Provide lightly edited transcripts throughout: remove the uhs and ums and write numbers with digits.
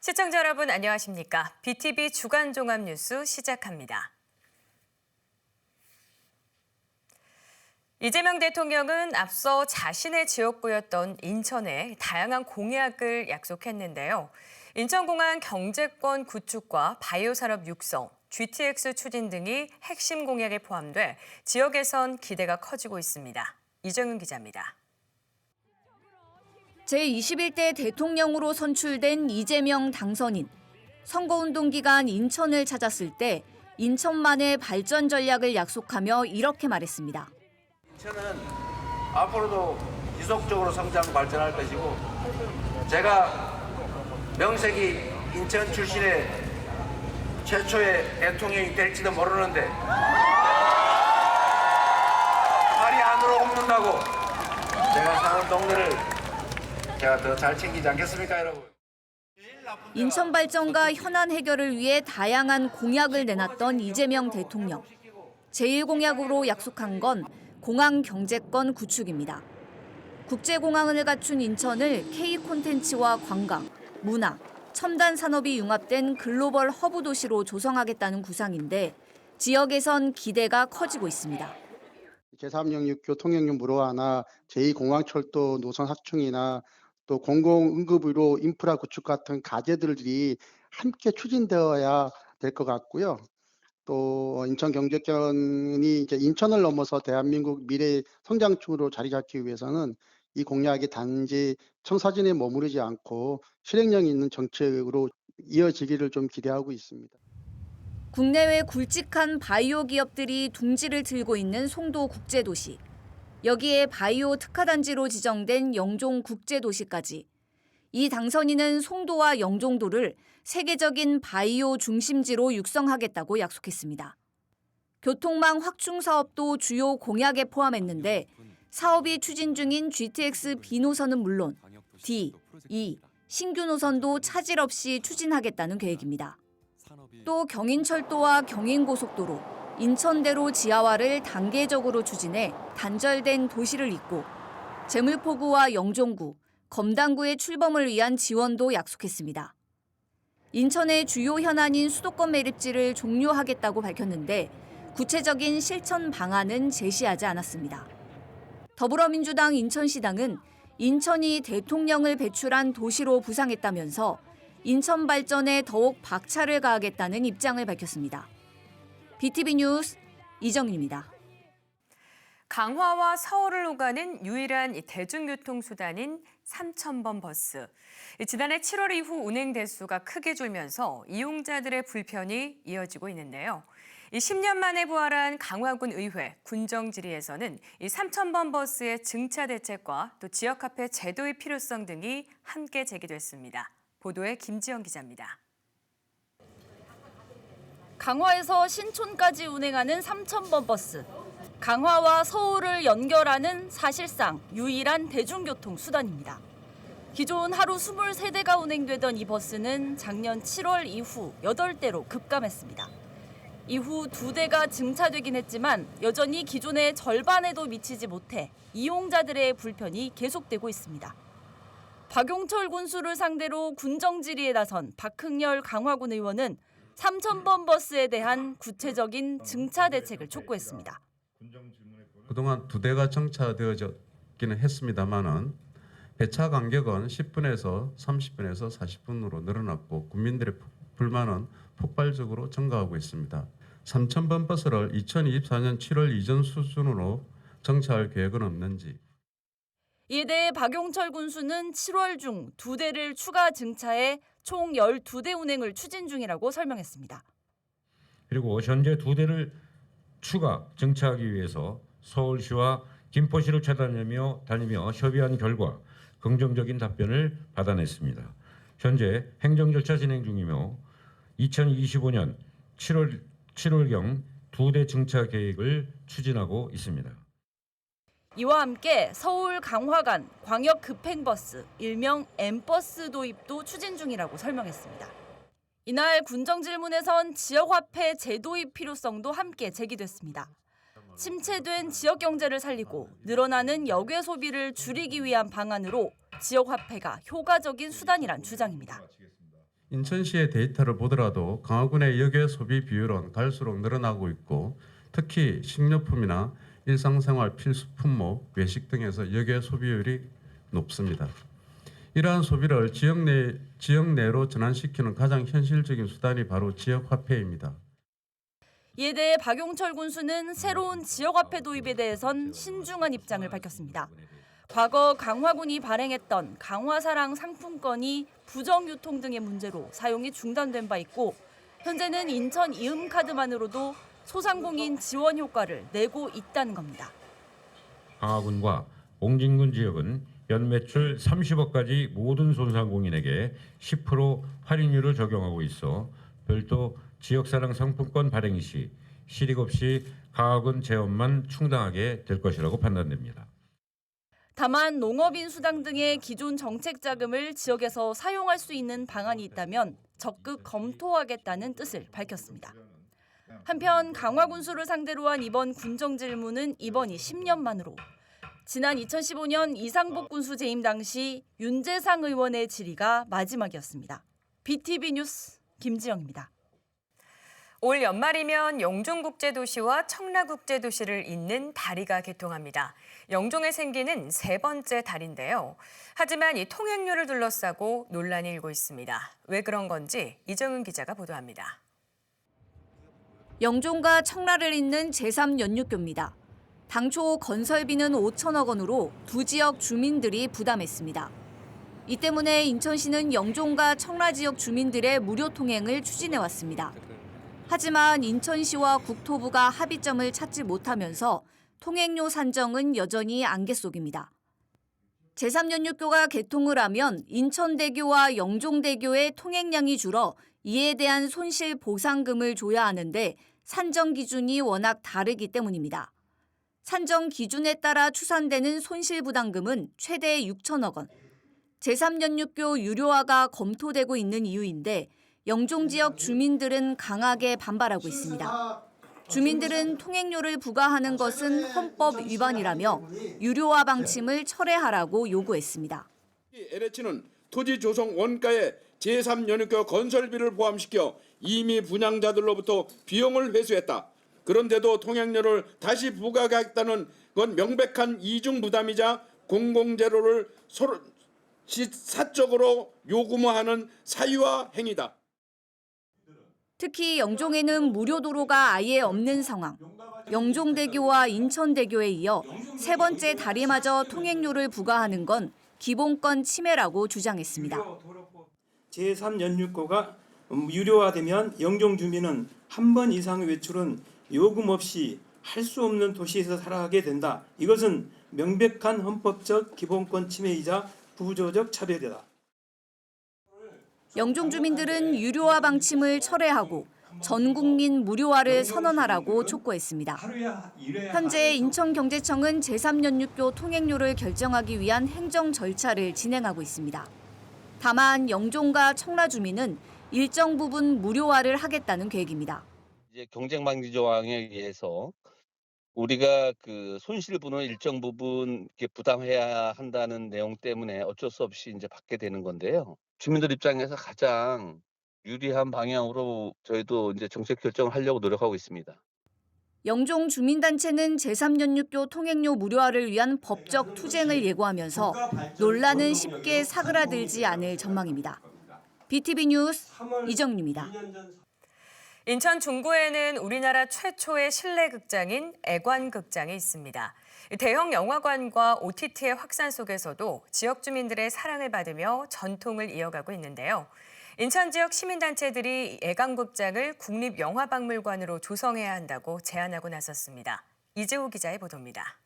시청자 여러분 안녕하십니까? BTV 주간 종합 뉴스 시작합니다. 이재명 대통령은 앞서 자신의 지역구였던 인천에 다양한 공약을 약속했는데요. 인천공항 경제권 구축과 바이오 산업 육성, GTX 추진 등이 핵심 공약에 포함돼 지역에선 기대가 커지고 있습니다. 이정윤 기자입니다. 제21대 대통령으로 선출된 이재명 당선인. 선거운동 기간 인천을 찾았을 때 인천만의 발전 전략을 약속하며 이렇게 말했습니다. 인천은 앞으로도 지속적으로 성장 발전할 것이고 제가 명색이 인천 출신의 최초의 대통령이 될지도 모르는데 팔이 안으로 굽는다고 제가 사는 동네를 제가 더 잘 챙기지 않겠습니까, 여러분? 인천 발전과 현안 해결을 위해 다양한 공약을 내놨던 이재명 대통령. 제1공약으로 약속한 건 공항 경제권 구축입니다. 국제공항을 갖춘 인천을 K 콘텐츠와 관광, 문화, 첨단 산업이 융합된 글로벌 허브 도시로 조성하겠다는 구상인데 지역에선 기대가 커지고 있습니다. 제3영역 교통역량 무료화나 제2공항철도 노선 확충이나 또 공공응급의료 인프라 구축 같은 과제들이 함께 추진되어야 될 것 같고요. 또 인천 경제권이 이제 인천을 넘어서 대한민국 미래 성장축으로 자리 잡기 위해서는 이 공약이 단지 청사진에 머무르지 않고 실행력 있는 정책으로 이어지기를 좀 기대하고 있습니다. 국내외 굵직한 바이오 기업들이 둥지를 들고 있는 송도 국제도시. 여기에 바이오 특화단지로 지정된 영종 국제도시까지. 이 당선인은 송도와 영종도를 세계적인 바이오 중심지로 육성하겠다고 약속했습니다. 교통망 확충 사업도 주요 공약에 포함했는데 사업이 추진 중인 GTX B노선은 물론 D, E, 신규 노선도 차질 없이 추진하겠다는 계획입니다. 또 경인철도와 경인고속도로, 인천대로 지하화를 단계적으로 추진해 단절된 도시를 잇고 제물포구와 영종구, 검단구의 출범을 위한 지원도 약속했습니다. 인천의 주요 현안인 수도권 매립지를 종료하겠다고 밝혔는데 구체적인 실천 방안은 제시하지 않았습니다. 더불어민주당 인천시당은 인천이 대통령을 배출한 도시로 부상했다면서 인천 발전에 더욱 박차를 가하겠다는 입장을 밝혔습니다. BTV 뉴스 이정윤입니다. 강화와 서울을 오가는 유일한 대중교통 수단인 3000번 버스. 지난해 7월 이후 운행 대수가 크게 줄면서 이용자들의 불편이 이어지고 있는데요. 10년 만에 부활한 강화군 의회 군정지리에서는 이 3000번 버스의 증차 대책과 또 지역 화폐 제도의 필요성 등이 함께 제기됐습니다. 보도에 김지영 기자입니다. 강화에서 신촌까지 운행하는 3000번 버스. 강화와 서울을 연결하는 사실상 유일한 대중교통 수단입니다. 기존 하루 23대가 운행되던 이 버스는 작년 7월 이후 8대로 급감했습니다. 이후 2대가 증차되긴 했지만 여전히 기존의 절반에도 미치지 못해 이용자들의 불편이 계속되고 있습니다. 박용철 군수를 상대로 군정지리에 나선 박흥열 강화군 의원은 3000번 버스에 대한 구체적인 증차 대책을 촉구했습니다. 그동안 2대가 정차되어졌기는 했습니다만은 배차 간격은 10분에서 30분에서 40분으로 늘어났고 국민들의 불만은 폭발적으로 증가하고 있습니다. 3000번 버스를 2024년 7월 이전 수준으로 정차할 계획은 없는지. 이에 대해 박용철 군수는 7월 중 2대를 추가 증차해 총 12대 운행을 추진 중이라고 설명했습니다. 그리고 현재 2대를 추가 정차하기 위해서 서울시와 김포시를 찾아다니며 협의한 결과 긍정적인 답변을 받아냈습니다. 현재 행정 절차 진행 중이며 2025년 7월경 2대 정차 계획을 추진하고 있습니다. 이와 함께 서울 강화 간 광역 급행버스, 일명 M버스 도입도 추진 중이라고 설명했습니다. 이날 군정질문에선 지역화폐 제도입 필요성도 함께 제기됐습니다. 침체된 지역 경제를 살리고 늘어나는 역외 소비를 줄이기 위한 방안으로 지역화폐가 효과적인 수단이란 주장입니다. 인천시의 데이터를 보더라도 강화군의 역외 소비 비율은 갈수록 늘어나고 있고 특히 식료품이나 일상생활 필수 품목, 외식 등에서 역외 소비율이 높습니다. 이러한 소비를 지역 내로 전환시키는 가장 현실적인 수단이 바로 지역화폐입니다. 이에 대해 박용철 군수는 새로운 지역화폐 도입에 대해선 신중한 입장을 밝혔습니다. 과거 강화군이 발행했던 강화사랑 상품권이 부정유통 등의 문제로 사용이 중단된 바 있고 현재는 인천 이음카드만으로도 소상공인 지원 효과를 내고 있다는 겁니다. 강화군과 옹진군 지역은 연매출 30억까지 모든 소상공인에게 10% 할인율을 적용하고 있어 별도 지역사랑 상품권 발행 시 실익 없이 강화군 재원만 충당하게 될 것이라고 판단됩니다. 다만 농업인수당 등의 기존 정책 자금을 지역에서 사용할 수 있는 방안이 있다면 적극 검토하겠다는 뜻을 밝혔습니다. 한편 강화군수를 상대로 한 이번 군정 질문은 이번이 10년 만으로 지난 2015년 이상복 군수 재임 당시 윤재상 의원의 질의가 마지막이었습니다. BTV 뉴스 김지영입니다. 올 연말이면 영종국제도시와 청라국제도시를 잇는 다리가 개통합니다. 영종에 생기는 세 번째 다리인데요. 하지만 이 통행료를 둘러싸고 논란이 일고 있습니다. 왜 그런 건지 이정은 기자가 보도합니다. 영종과 청라를 잇는 제3연육교입니다. 당초 건설비는 5천억 원으로 두 지역 주민들이 부담했습니다. 이 때문에 인천시는 영종과 청라 지역 주민들의 무료 통행을 추진해왔습니다. 하지만 인천시와 국토부가 합의점을 찾지 못하면서 통행료 산정은 여전히 안개 속입니다. 제3연육교가 개통을 하면 인천대교와 영종대교의 통행량이 줄어 이에 대한 손실 보상금을 줘야 하는데 산정 기준이 워낙 다르기 때문입니다. 산정 기준에 따라 추산되는 손실부담금은 최대 6천억 원. 제3연육교 유료화가 검토되고 있는 이유인데 영종 지역 주민들은 강하게 반발하고 있습니다. 주민들은 통행료를 부과하는 것은 헌법 위반이라며 유료화 방침을 철회하라고 요구했습니다. LH는 토지 조성 원가에 제3연육교 건설비를 포함시켜 이미 분양자들로부터 비용을 회수했다. 그런데도 통행료를 다시 부과하겠다는 건 명백한 이중 부담이자 공공재로를 서로 사적으로 요구하는 사유화 행위다. 특히 영종에는 무료 도로가 아예 없는 상황. 영종대교와 인천대교에 이어 세 번째 다리마저 통행료를 부과하는 건 기본권 침해라고 주장했습니다. 제3연육교가 유료화되면 영종 주민은 한 번 이상의 외출은 요금 없이 할 수 없는 도시에서 살아가게 된다. 이것은 명백한 헌법적 기본권 침해이자 부조적 차별이다. 영종 주민들은 유료화 방침을 철회하고 전 국민 무료화를 선언하라고 촉구했습니다. 현재 인천경제청은 제3연육교 통행료를 결정하기 위한 행정 절차를 진행하고 있습니다. 다만 영종과 청라 주민은 일정 부분 무료화를 하겠다는 계획입니다. 이제 경쟁 방지 조항에 의해서 우리가 그 손실분을 일정 부분 이렇게 부담해야 한다는 내용 때문에 어쩔 수 없이 이제 받게 되는 건데요. 주민들 입장에서 가장 유리한 방향으로 저희도 이제 정책 결정을 하려고 노력하고 있습니다. 영종 주민단체는 제3연육교 통행료 무료화를 위한 법적 투쟁을 예고하면서 논란은 쉽게 사그라들지 않을 전망입니다. BTV 뉴스 이정윤입니다. 인천 중구에는 우리나라 최초의 실내 극장인 애관극장이 있습니다. 대형 영화관과 OTT의 확산 속에서도 지역 주민들의 사랑을 받으며 전통을 이어가고 있는데요. 인천 지역 시민단체들이 애관극장을 국립영화박물관으로 조성해야 한다고 제안하고 나섰습니다. 이재호 기자의 보도입니다.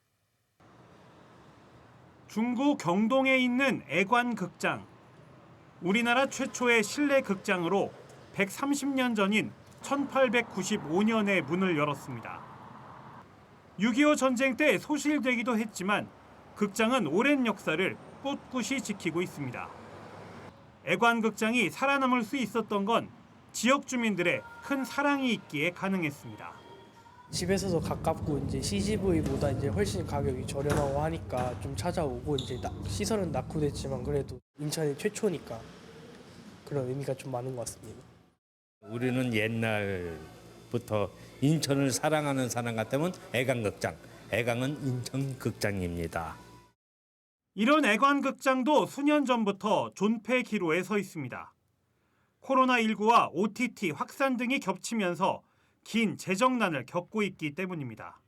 중구 경동에 있는 애관극장. 우리나라 최초의 실내 극장으로 130년 전인 1895년에 문을 열었습니다. 6.25 전쟁 때 소실되기도 했지만 극장은 오랜 역사를 꿋꿋이 지키고 있습니다. 애관극장이 살아남을 수 있었던 건 지역 주민들의 큰 사랑이 있기에 가능했습니다. 집에서도 가깝고 이제 CGV보다 이제 훨씬 가격이 저렴하고 하니까 좀 찾아오고 이제 시설은 낙후됐지만 그래도 인천이 최초니까 그런 의미가 좀 많은 것 같습니다. 우리는 옛날부터 인천을 사랑하는 사람 같다면 애관극장, 애관은 인천극장입니다. 이런 애관극장도 수년 전부터 존폐 기로에 서 있습니다. 코로나19와 OTT 확산 등이 겹치면서 긴 재정난을 겪고 있기 때문입니다.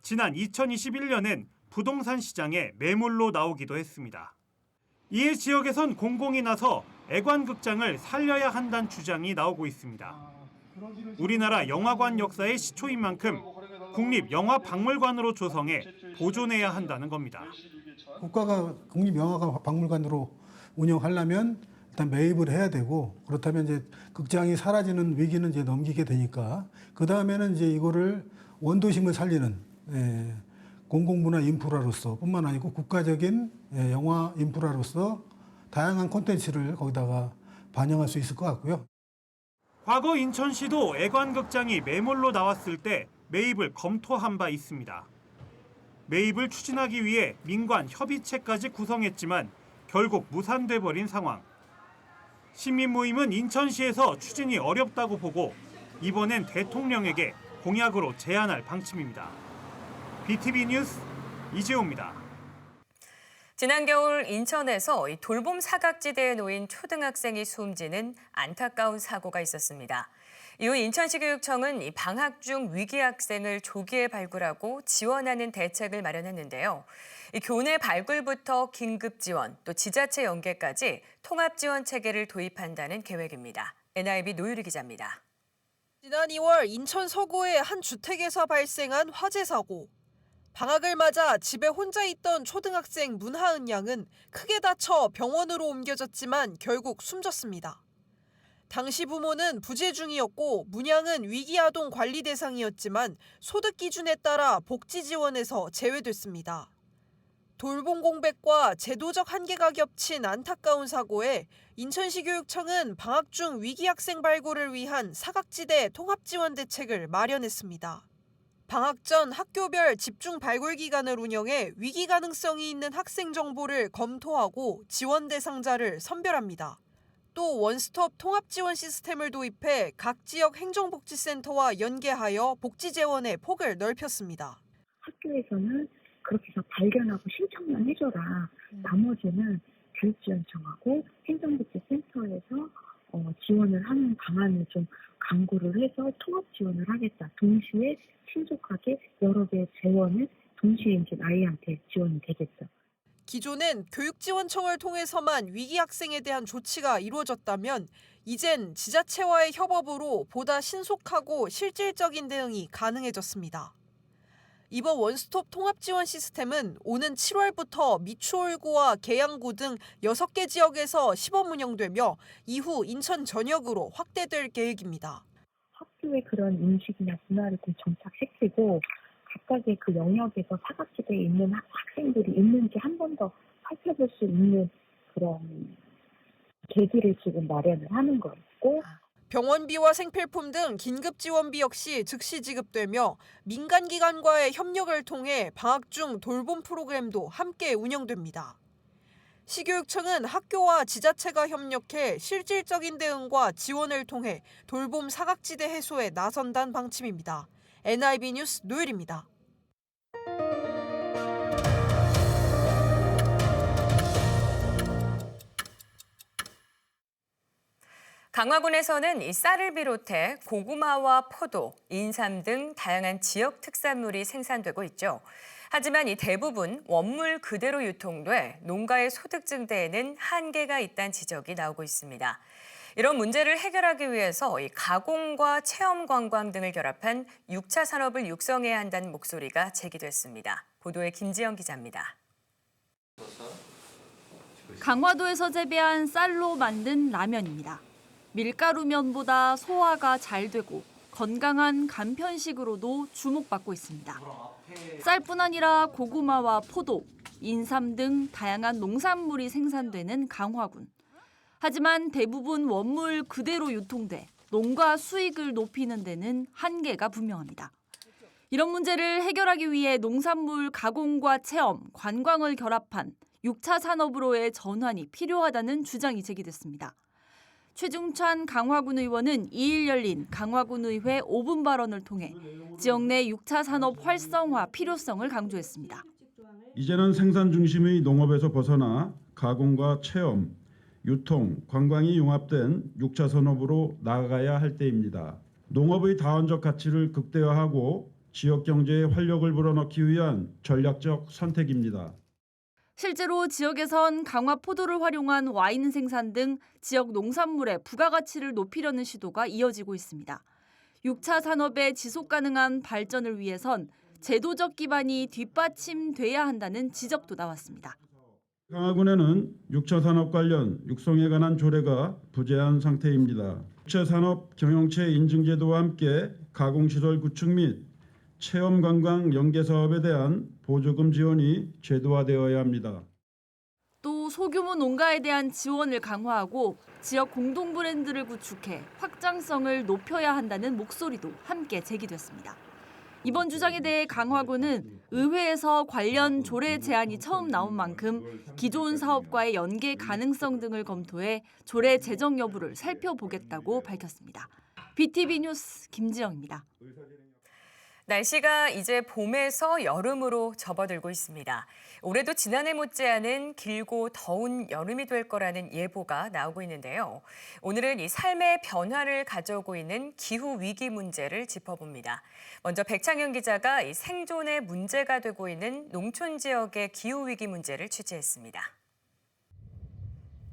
지난 2021년엔 부동산 시장에 매물로 나오기도 했습니다. 이에 지역에선 공공이 나서 애관극장을 살려야 한다는 주장이 나오고 있습니다. 우리나라 영화관 역사의 시초인 만큼 국립영화박물관으로 조성해 보존해야 한다는 겁니다. 국가가 국립영화박물관으로 운영하려면 일단 매입을 해야 되고, 그렇다면 이제 극장이 사라지는 위기는 이제 넘기게 되니까 그 다음에는 이제 이거를 원도심을 살리는 공공문화 인프라로서 뿐만 아니고 국가적인 영화 인프라로서 다양한 콘텐츠를 거기다가 반영할 수 있을 것 같고요. 과거 인천시도 애관극장이 매물로 나왔을 때 매입을 검토한 바 있습니다. 매입을 추진하기 위해 민관 협의체까지 구성했지만 결국 무산돼 버린 상황. 시민 모임은 인천시에서 추진이 어렵다고 보고 이번엔 대통령에게 공약으로 제안할 방침입니다. BTV 뉴스 이재호입니다. 지난 겨울 인천에서 돌봄 사각지대에 놓인 초등학생이 숨지는 안타까운 사고가 있었습니다. 이후 인천시교육청은 방학 중 위기 학생을 조기에 발굴하고 지원하는 대책을 마련했는데요. 교내 발굴부터 긴급 지원, 또 지자체 연계까지 통합 지원 체계를 도입한다는 계획입니다. NIB 노유리 기자입니다. 지난 2월 인천 서구의 한 주택에서 발생한 화재 사고. 방학을 맞아 집에 혼자 있던 초등학생 문하은 양은 크게 다쳐 병원으로 옮겨졌지만 결국 숨졌습니다. 당시 부모는 부재 중이었고 문 양은 위기 아동 관리 대상이었지만 소득 기준에 따라 복지 지원에서 제외됐습니다. 돌봄 공백과 제도적 한계가 겹친 안타까운 사고에 인천시 교육청은 방학 중 위기 학생 발굴을 위한 사각지대 통합 지원 대책을 마련했습니다. 방학 전 학교별 집중 발굴 기간을 운영해 위기 가능성이 있는 학생 정보를 검토하고 지원 대상자를 선별합니다. 또 원스톱 통합 지원 시스템을 도입해 각 지역 행정복지센터와 연계하여 복지 재원의 폭을 넓혔습니다. 학교에서는 그렇게 해서 발견하고 신청만 해줘라. 나머지는 교육지원청하고 행정복지센터에서 지원을 하는 방안을 좀 강구를 해서 통합 지원을 하겠다. 동시에 신속하게 여러 개의 재원을 동시에 이제 아이한테 지원이 되겠죠. 기존엔 교육지원청을 통해서만 위기 학생에 대한 조치가 이루어졌다면 이젠 지자체와의 협업으로 보다 신속하고 실질적인 대응이 가능해졌습니다. 이번 원스톱 통합 지원 시스템은 오는 7월부터 미추홀구와 계양구 등 6개 지역에서 시범 운영되며 이후 인천 전역으로 확대될 계획입니다. 학교의 그런 인식이나 문화를 좀 정착시키고 각각의 그 영역에서 사각지대에 있는 학생들이 있는지 한 번 더 살펴볼 수 있는 그런 계기를 지금 마련을 하는 거였고, 병원비와 생필품 등 긴급 지원비 역시 즉시 지급되며 민간 기관과의 협력을 통해 방학 중 돌봄 프로그램도 함께 운영됩니다. 시교육청은 학교와 지자체가 협력해 실질적인 대응과 지원을 통해 돌봄 사각지대 해소에 나선다는 방침입니다. NIB 뉴스 노율입니다. 강화군에서는 이 쌀을 비롯해 고구마와 포도, 인삼 등 다양한 지역 특산물이 생산되고 있죠. 하지만 이 대부분 원물 그대로 유통돼 농가의 소득 증대에는 한계가 있다는 지적이 나오고 있습니다. 이런 문제를 해결하기 위해서 이 가공과 체험 관광 등을 결합한 6차 산업을 육성해야 한다는 목소리가 제기됐습니다. 보도에 김지영 기자입니다. 강화도에서 재배한 쌀로 만든 라면입니다. 밀가루면보다 소화가 잘 되고 건강한 간편식으로도 주목받고 있습니다. 쌀뿐 아니라 고구마와 포도, 인삼 등 다양한 농산물이 생산되는 강화군. 하지만 대부분 원물 그대로 유통돼 농가 수익을 높이는 데는 한계가 분명합니다. 이런 문제를 해결하기 위해 농산물 가공과 체험, 관광을 결합한 6차 산업으로의 전환이 필요하다는 주장이 제기됐습니다. 최중찬 강화군 의원은 2일 열린 강화군 의회 5분 발언을 통해 지역 내 6차 산업 활성화 필요성을 강조했습니다. 이제는 생산 중심의 농업에서 벗어나 가공과 체험, 유통, 관광이 융합된 6차 산업으로 나아가야 할 때입니다. 농업의 다원적 가치를 극대화하고 지역 경제에 활력을 불어넣기 위한 전략적 선택입니다. 실제로 지역에선 강화 포도를 활용한 와인 생산 등 지역 농산물의 부가가치를 높이려는 시도가 이어지고 있습니다. 6차 산업의 지속 가능한 발전을 위해선 제도적 기반이 뒷받침돼야 한다는 지적도 나왔습니다. 강화군에는 6차 산업 관련 육성에 관한 조례가 부재한 상태입니다. 6차 산업 경영체 인증제도와 함께 가공시설 구축 및 체험관광 연계사업에 대한 보조금 지원이 제도화되어야 합니다. 또 소규모 농가에 대한 지원을 강화하고 지역 공동 브랜드를 구축해 확장성을 높여야 한다는 목소리도 함께 제기됐습니다. 이번 주장에 대해 강화군은 의회에서 관련 조례 제안이 처음 나온 만큼 기존 사업과의 연계 가능성 등을 검토해 조례 제정 여부를 살펴보겠다고 밝혔습니다. BTV 뉴스 김지영입니다. 날씨가 이제 봄에서 여름으로 접어들고 있습니다. 올해도 지난해 못지않은 길고 더운 여름이 될 거라는 예보가 나오고 있는데요. 오늘은 이 삶의 변화를 가져오고 있는 기후 위기 문제를 짚어봅니다. 먼저 백창현 기자가 이 생존에 문제가 되고 있는 농촌 지역의 기후 위기 문제를 취재했습니다.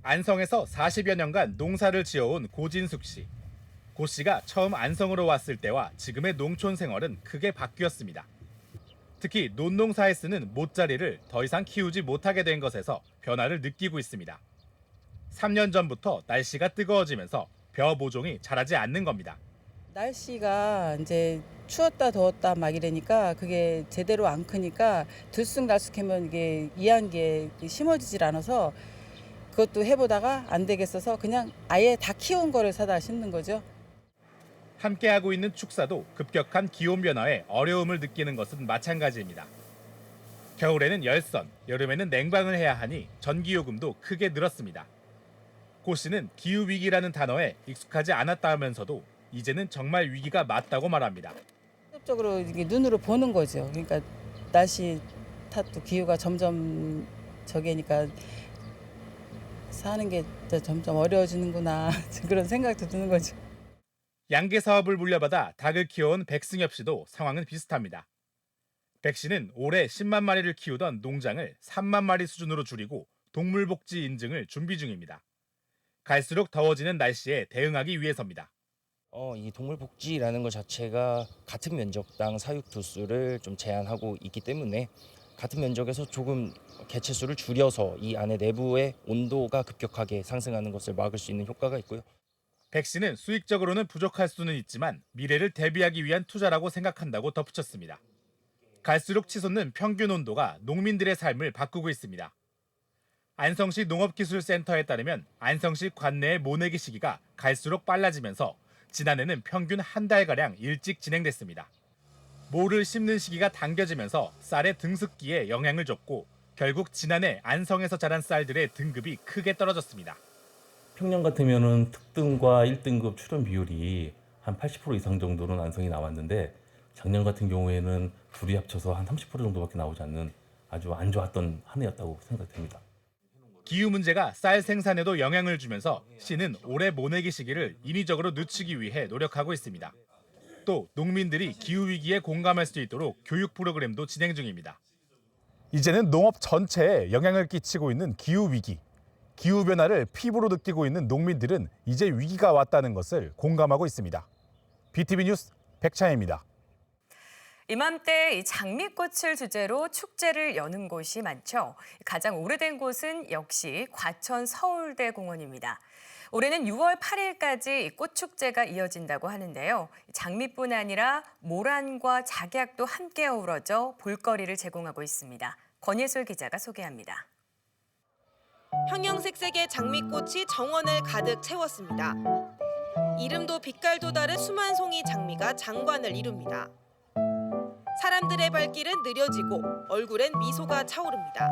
안성에서 40여 년간 농사를 지어온 고진숙 씨. 고 씨가 처음 안성으로 왔을 때와 지금의 농촌 생활은 크게 바뀌었습니다. 특히 논농사에 쓰는 모짜리를 더 이상 키우지 못하게 된 것에서 변화를 느끼고 있습니다. 3년 전부터 날씨가 뜨거워지면서 벼 모종이 자라지 않는 겁니다. 날씨가 이제 추웠다 더웠다 막 이러니까 그게 제대로 안 크니까 들쑥날쑥하면 이게 이한 게 심어지질 않아서 그것도 해보다가 안 되겠어서 그냥 아예 다 키운 거를 사다 심는 거죠. 함께하고 있는 축사도 급격한 기온 변화에 어려움을 느끼는 것은 마찬가지입니다. 겨울에는 열선, 여름에는 냉방을 해야 하니 전기요금도 크게 늘었습니다. 고 씨는 기후위기라는 단어에 익숙하지 않았다 하면서도 이제는 정말 위기가 맞다고 말합니다. 직접적으로 이게 눈으로 보는 거죠. 그러니까 날씨 탓도 기후가 점점 저게니까 사는 게 점점 어려워지는구나 그런 생각도 드는 거죠. 양계 사업을 물려받아 닭을 키워온 백승엽 씨도 상황은 비슷합니다. 백 씨는 올해 10만 마리를 키우던 농장을 3만 마리 수준으로 줄이고 동물복지 인증을 준비 중입니다. 갈수록 더워지는 날씨에 대응하기 위해서입니다. 이 동물복지라는 것 자체가 같은 면적당 사육 두수를 좀 제한하고 있기 때문에 같은 면적에서 조금 개체수를 줄여서 이 안에 내부의 온도가 급격하게 상승하는 것을 막을 수 있는 효과가 있고요. 백 씨는 수익적으로는 부족할 수는 있지만 미래를 대비하기 위한 투자라고 생각한다고 덧붙였습니다. 갈수록 치솟는 평균 온도가 농민들의 삶을 바꾸고 있습니다. 안성시 농업기술센터에 따르면 안성시 관내의 모내기 시기가 갈수록 빨라지면서 지난해는 평균 한 달가량 일찍 진행됐습니다. 모를 심는 시기가 당겨지면서 쌀의 등습기에 영향을 줬고 결국 지난해 안성에서 자란 쌀들의 등급이 크게 떨어졌습니다. 평년 같으면은 특등과 1등급 출현 비율이 한 80% 이상 정도는 안성이 나왔는데 작년 같은 경우에는 둘이 합쳐서 한 30% 정도밖에 나오지 않는 아주 안 좋았던 한 해였다고 생각됩니다. 기후 문제가 쌀 생산에도 영향을 주면서 시는 올해 모내기 시기를 인위적으로 늦추기 위해 노력하고 있습니다. 또 농민들이 기후 위기에 공감할 수 있도록 교육 프로그램도 진행 중입니다. 이제는 농업 전체에 영향을 끼치고 있는 기후 위기. 기후 변화를 피부로 느끼고 있는 농민들은 이제 위기가 왔다는 것을 공감하고 있습니다. BTV 뉴스 백찬혜입니다. 이맘때 이 장미꽃을 주제로 축제를 여는 곳이 많죠. 가장 오래된 곳은 역시 과천 서울대 공원입니다. 올해는 6월 8일까지 꽃축제가 이어진다고 하는데요. 장미뿐 아니라 모란과 작약도 함께 어우러져 볼거리를 제공하고 있습니다. 권예솔 기자가 소개합니다. 형형색색의 장미꽃이 정원을 가득 채웠습니다. 이름도 빛깔도 다른 수만 송이 장미가 장관을 이룹니다. 사람들의 발길은 느려지고 얼굴엔 미소가 차오릅니다.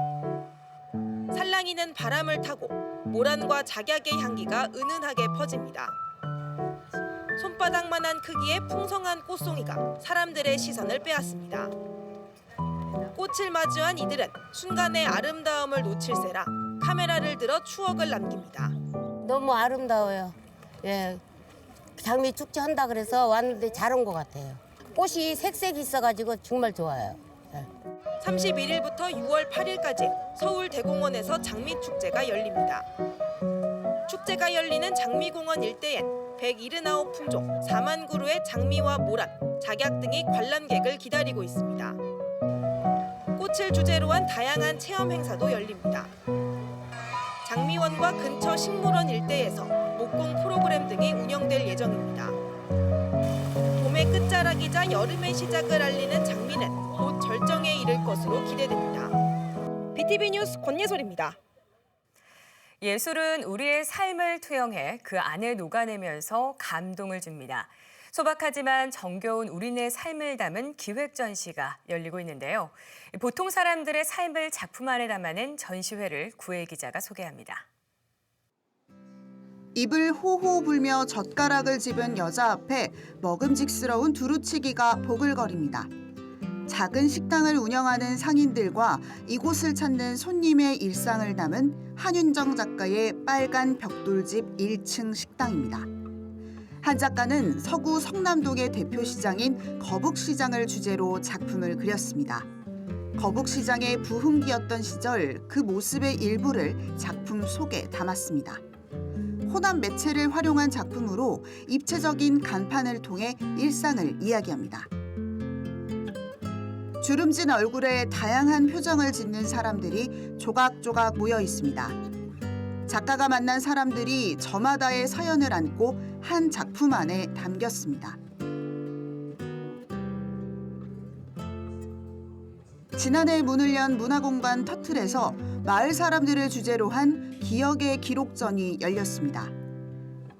살랑이는 바람을 타고 모란과 작약의 향기가 은은하게 퍼집니다. 손바닥만한 크기의 풍성한 꽃송이가 사람들의 시선을 빼앗습니다. 꽃을 마주한 이들은 순간의 아름다움을 놓칠세라 카메라를 들어 추억을 남깁니다. 너무 아름다워요. 예, 장미 축제 한다 그래서 왔는데 잘 온 것 같아요. 꽃이 색색이 있어가지고 정말 좋아요. 31일부터 6월 8일까지 서울 대공원에서 장미축제가 열립니다. 축제가 열리는 장미공원 일대엔 179품종 4만 그루의 장미와 모란, 작약 등이 관람객을 기다리고 있습니다. 꽃을 주제로 한 다양한 체험 행사도 열립니다. 장미원과 근처 식물원 일대에서 목공 프로그램 등이 운영될 예정입니다. 봄의 끝자락이자 여름의 시작을 알리는 장미는 곧 절정에 이를 것으로 기대됩니다. BTV 뉴스 권예솔입니다. 예술은 우리의 삶을 투영해 그 안에 녹아내면서 감동을 줍니다. 소박하지만 정겨운 우리네 삶을 담은 기획 전시가 열리고 있는데요. 보통 사람들의 삶을 작품 안에 담아낸 전시회를 구혜 기자가 소개합니다. 입을 호호 불며 젓가락을 집은 여자 앞에 먹음직스러운 두루치기가 보글거립니다. 작은 식당을 운영하는 상인들과 이곳을 찾는 손님의 일상을 담은 한윤정 작가의 빨간 벽돌집 1층 식당입니다. 한 작가는 서구 성남동의 대표 시장인 거북시장을 주제로 작품을 그렸습니다. 거북시장의 부흥기였던 시절 그 모습의 일부를 작품 속에 담았습니다. 호남 매체를 활용한 작품으로 입체적인 간판을 통해 일상을 이야기합니다. 주름진 얼굴에 다양한 표정을 짓는 사람들이 조각조각 모여 있습니다. 작가가 만난 사람들이 저마다의 사연을 안고 한 작품 안에 담겼습니다. 지난해 문을 연 문화공간 터틀에서 마을 사람들을 주제로 한 기억의 기록전이 열렸습니다.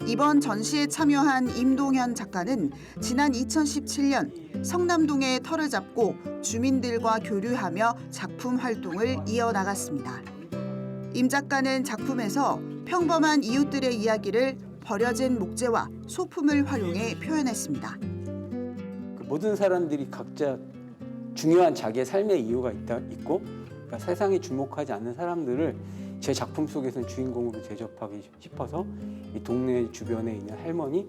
이번 전시에 참여한 임동현 작가는 지난 2017년 성남동에 터를 잡고 주민들과 교류하며 작품 활동을 이어나갔습니다. 임 작가는 작품에서 평범한 이웃들의 이야기를 버려진 목재와 소품을 활용해 표현했습니다. 모든 사람들이 각자 중요한 자기의 삶의 이유가 있고 그러니까 세상이 주목하지 않는 사람들을 제 작품 속에서는 주인공으로 대접하기 싶어서 이 동네 주변에 있는 할머니,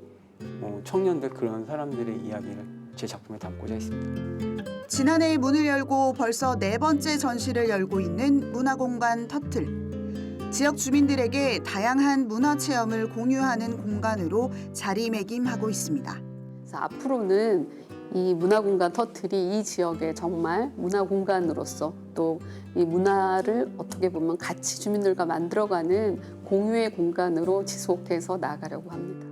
청년들 그런 사람들의 이야기를 제 작품에 담고자 했습니다. 지난해 문을 열고 벌써 4번째 전시를 열고 있는 문화공간 터틀. 지역 주민들에게 다양한 문화 체험을 공유하는 공간으로 자리매김하고 있습니다. 그래서 앞으로는 이 문화공간 터틀이 이 지역의 정말 문화공간으로서 또 이 문화를 어떻게 보면 같이 주민들과 만들어가는 공유의 공간으로 지속해서 나아가려고 합니다.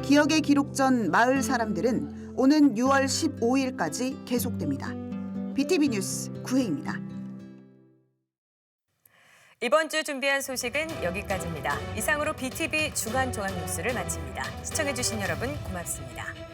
기억의 기록전 마을 사람들은 오는 6월 15일까지 계속됩니다. BTV 뉴스 구혜입니다. 이번 주 준비한 소식은 여기까지입니다. 이상으로 BTV 주간 종합 뉴스를 마칩니다. 시청해주신 여러분 고맙습니다.